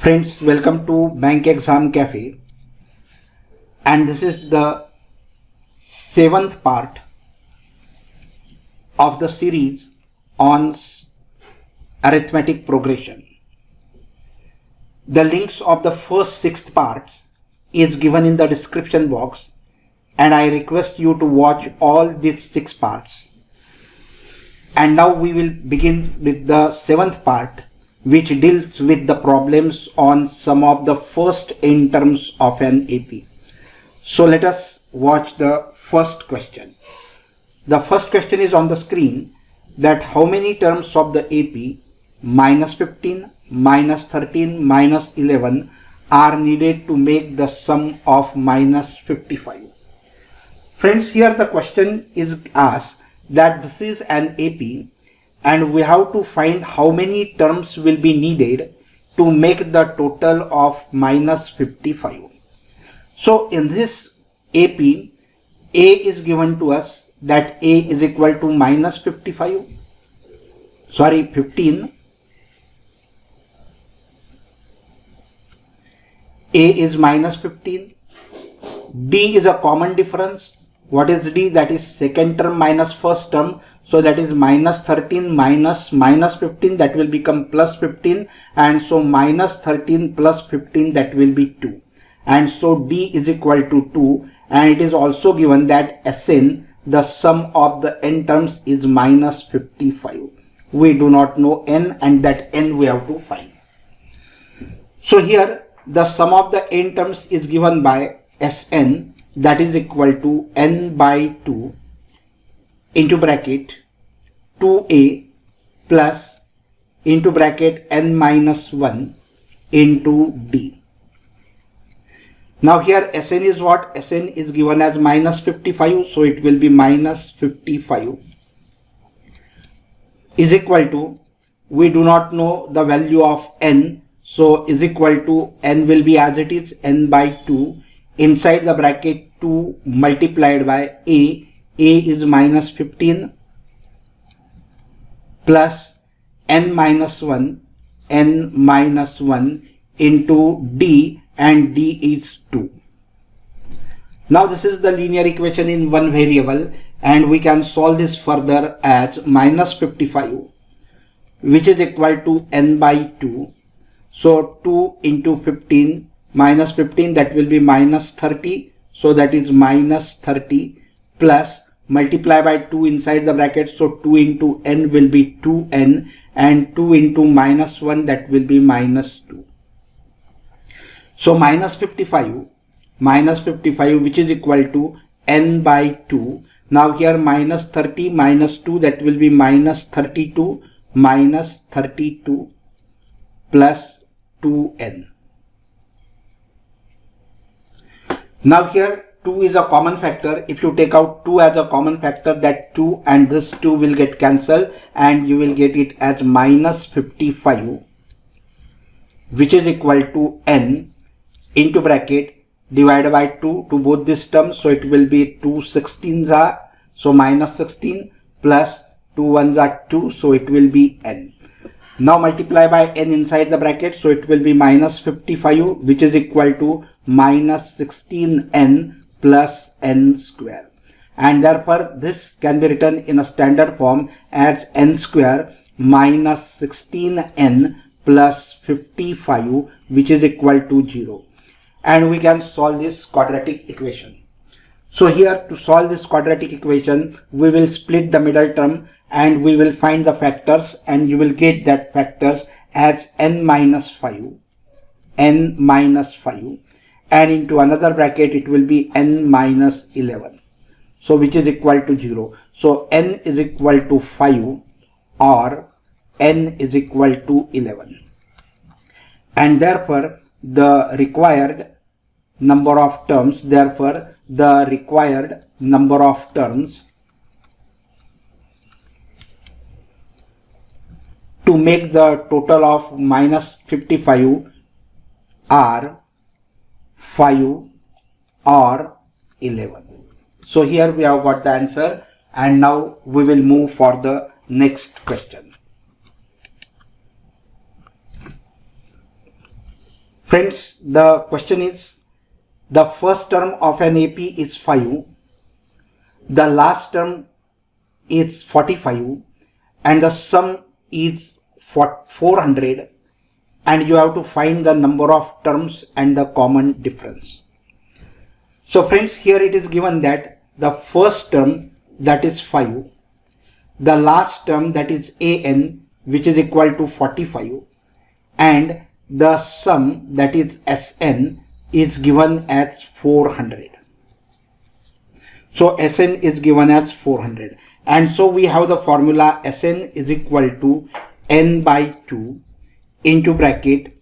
Friends, welcome to Bank Exam Cafe, and this is the 7th part of the series on arithmetic progression. The links of the first 6 parts is given in the description box, and I request you to watch all these 6 parts. And now we will begin with the 7th part, which deals with the problems on some of the first n terms of an AP. So let us watch the first question. The first question is on the screen, that how many terms of the AP minus 15, minus 13, minus 11 are needed to make the sum of minus 55. Friends, here the question is asked that this is an AP and we have to find how many terms will be needed to make the total of minus 55. So in this AP, A is given to us, that A is equal to minus 15. A is minus 15. D is a common difference. What is D? That is second term minus first term. So that is minus 13 minus 15, that will become plus 15, and so minus 13 plus 15, that will be 2. And so D is equal to 2, and it is also given that Sn, the sum of the n terms, is minus 55. We do not know n, and that n we have to find. So here the sum of the n terms is given by Sn, that is equal to n by 2 into bracket 2a plus into bracket n minus 1 into d. Now here Sn is what? Sn is given as minus 55, so it will be minus 55 is equal to, we do not know the value of n, so is equal to, n will be as it is, n by 2, inside the bracket 2 multiplied by a is minus 15 plus n minus 1 into d, and d is 2. Now this is the linear equation in one variable, and we can solve this further as minus 55, which is equal to n by 2. So 2 into 15 minus 15, that will be minus 30. So that is minus 30 plus multiply by 2 inside the bracket. So 2 into n will be 2n, and 2 into minus 1, that will be minus 2. So minus 55, which is equal to n by 2. Now here minus 30 minus 2, that will be minus 32 plus 2n. Now here 2 is a common factor. If you take out 2 as a common factor, that 2 and this 2 will get cancelled, and you will get it as minus 55, which is equal to n into bracket divided by 2 to both these terms. So it will be 2 16s are, so minus 16 plus 2 1s are 2, so it will be n. Now multiply by n inside the bracket, so it will be minus 55, which is equal to minus 16n plus n square, and therefore this can be written in a standard form as n square minus 16n plus 55, which is equal to 0, and we can solve this quadratic equation. So here, to solve this quadratic equation, we will split the middle term and we will find the factors, and you will get that factors as n minus 5, and into another bracket it will be n minus 11, so which is equal to 0. So n is equal to 5 or n is equal to 11, and therefore the required number of terms, to make the total of minus 55 are 5 or 11. So here we have got the answer, and now we will move for the next question. Friends, the question is, the first term of an AP is 5, the last term is 45, and the sum is 400, and you have to find the number of terms and the common difference. So friends, here it is given that the first term, that is 5, the last term, that is an, which is equal to 45, and the sum, that is Sn, is given as 400. So Sn is given as 400, and so we have the formula Sn is equal to n by 2 into bracket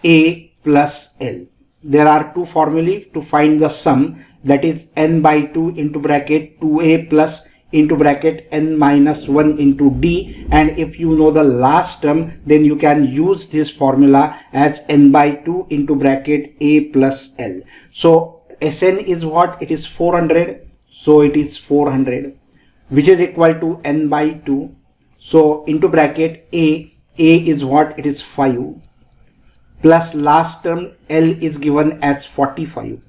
a plus l. There are two formulae to find the sum, that is n by 2 into bracket 2a plus into bracket n minus 1 into d, and if you know the last term, then you can use this formula as n by 2 into bracket a plus l. So Sn is what? It is 400, so it is 400, which is equal to n by 2. So into bracket a is what? It is 5, plus last term l is given as 45,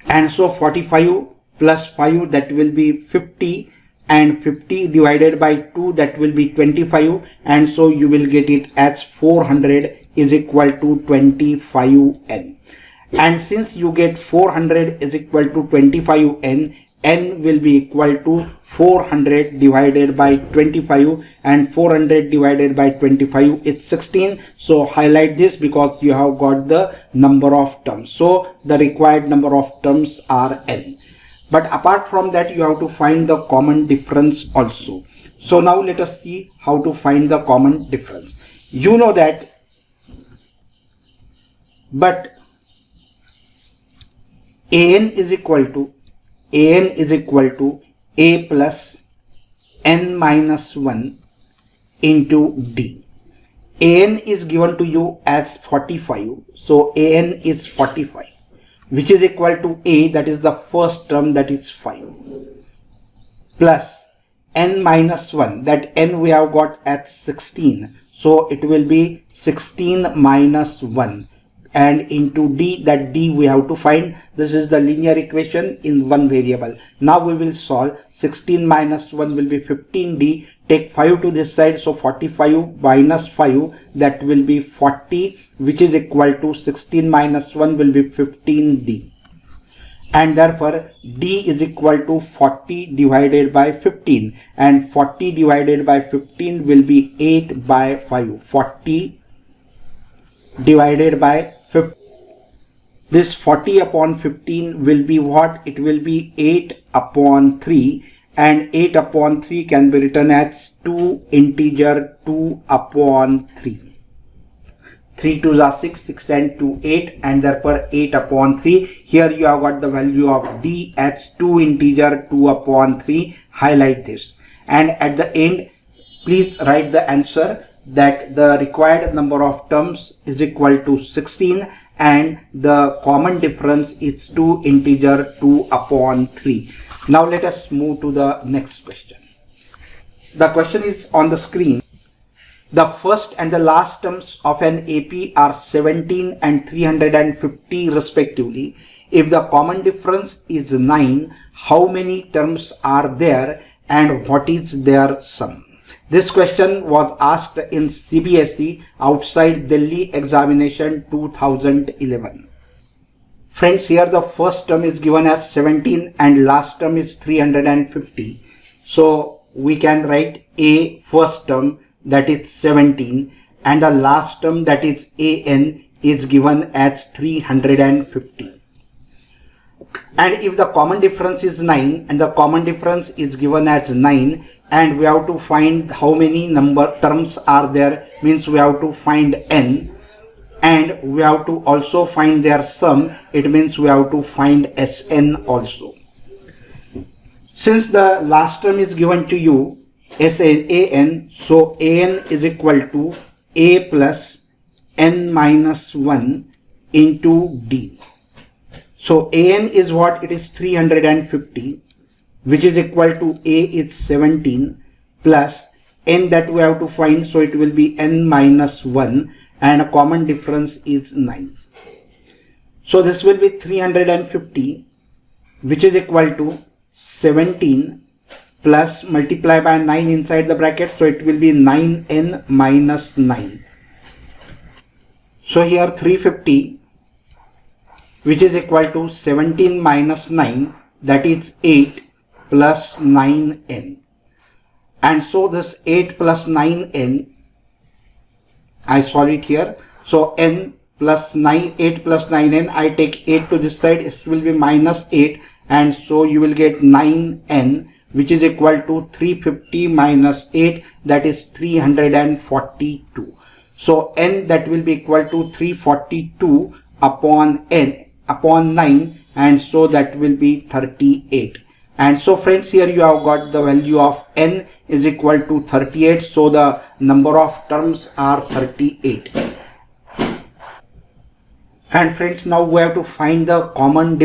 and so 45 plus 5, that will be 50, and 50 divided by 2, that will be 25, and so you will get it as 400 is equal to 25n. And since you get 400 is equal to 25n, n will be equal to 400 divided by 25, and 400 divided by 25 is 16. So highlight this because you have got the number of terms. So the required number of terms are n. But apart from that, you have to find the common difference also. So now let us see how to find the common difference. You know that, but an is equal to a plus n minus 1 into d. An is given to you as 45, so an is 45, which is equal to a, that is the first term, that is 5, plus n minus 1, that n we have got at 16, so it will be 16 minus 1, and into d, that d we have to find. This is the linear equation in one variable. Now we will solve. 16 minus 1 will be 15d. Take 5 to this side, so 45 minus 5, that will be 40, which is equal to 16 minus 1 will be 15d, and therefore d is equal to 40 divided by 15, and 40 divided by 15 will be 8 by 5. 40 divided by 15. This 40 upon 15 will be what? It will be 8 upon 3, and 8 upon 3 can be written as 2 integer 2 upon 3. 3 2s are 6, 6 and 2 8, and therefore 8 upon 3. Here you have got the value of d as 2 integer 2 upon 3. Highlight this, and at the end please write the answer, that the required number of terms is equal to 16, and the common difference is 2 integer 2 upon 3. Now let us move to the next question. The question is on the screen. The first and the last terms of an AP are 17 and 350 respectively. If the common difference is 9, how many terms are there and what is their sum? This question was asked in CBSE outside Delhi examination 2011. Friends, here the first term is given as 17 and last term is 350. So we can write a first term, that is 17, and the last term, that is an, is given as 350. And if the common difference is 9 and the common difference is given as 9, and we have to find how many number terms are there, means we have to find n, and we have to also find their sum. It means we have to find Sn also. Since the last term is given to you an, so an is equal to a plus n minus 1 into d. So an is what? It is 350, which is equal to a is 17 plus n that we have to find, so it will be n minus 1, and a common difference is 9. So this will be 350, which is equal to 17 plus multiply by 9 inside the bracket, so it will be 9n minus 9. So here 350, which is equal to 17 minus 9, that is 8 plus 9n. And so this 8 plus 9n, I solve it here. So n plus 9, 8 plus 9n, I take 8 to this side, it will be minus 8, and so you will get 9n, which is equal to 350 minus 8, that is 342. So n, that will be equal to 342 upon n upon 9, and so that will be 38. And so friends, here you have got the value of n is equal to 38, so the number of terms are 38. And friends, now we have to find the common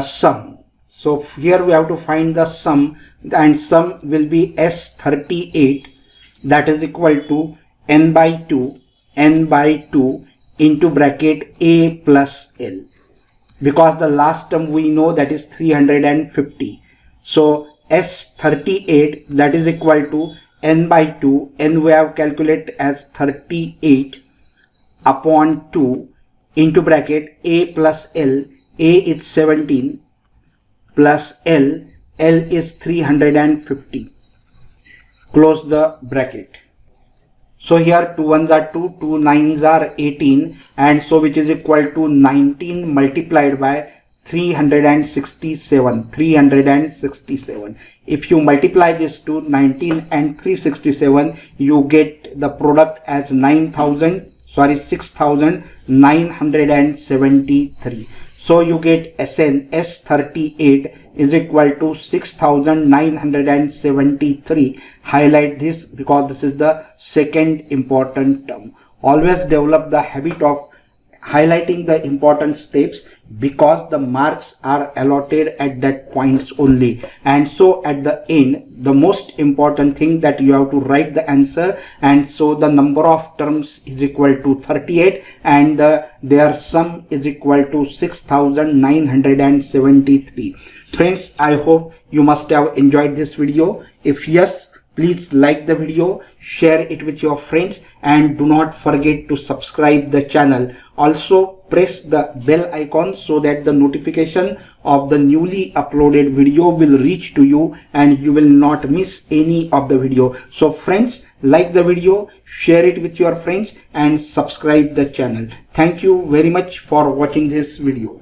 sum. So here we have to find the sum, and sum will be S38, that is equal to n by 2 into bracket a plus l, because the last term we know that is 350. So S38, that is equal to n by 2, n we have calculated as 38 upon 2 into bracket a plus l. A is 17 plus l is 350. Close the bracket. So here 2 ones are 2, 2 9s are 18, and so which is equal to 19 multiplied by 367. 367. If you multiply this to 19 and 367, you get the product as 6,973. So you get Sn, S38 is equal to 6,973. Highlight this because this is the second important term. Always develop the habit of highlighting the important steps, because the marks are allotted at that points only. And so at the end, the most important thing that you have to write the answer, and so the number of terms is equal to 38 and their sum is equal to 6,973. Friends, I hope you must have enjoyed this video. If yes, please like the video, share it with your friends, and do not forget to subscribe the channel. Also press the bell icon so that the notification of the newly uploaded video will reach to you and you will not miss any of the video. So friends, like the video, share it with your friends, and subscribe the channel. Thank you very much for watching this video.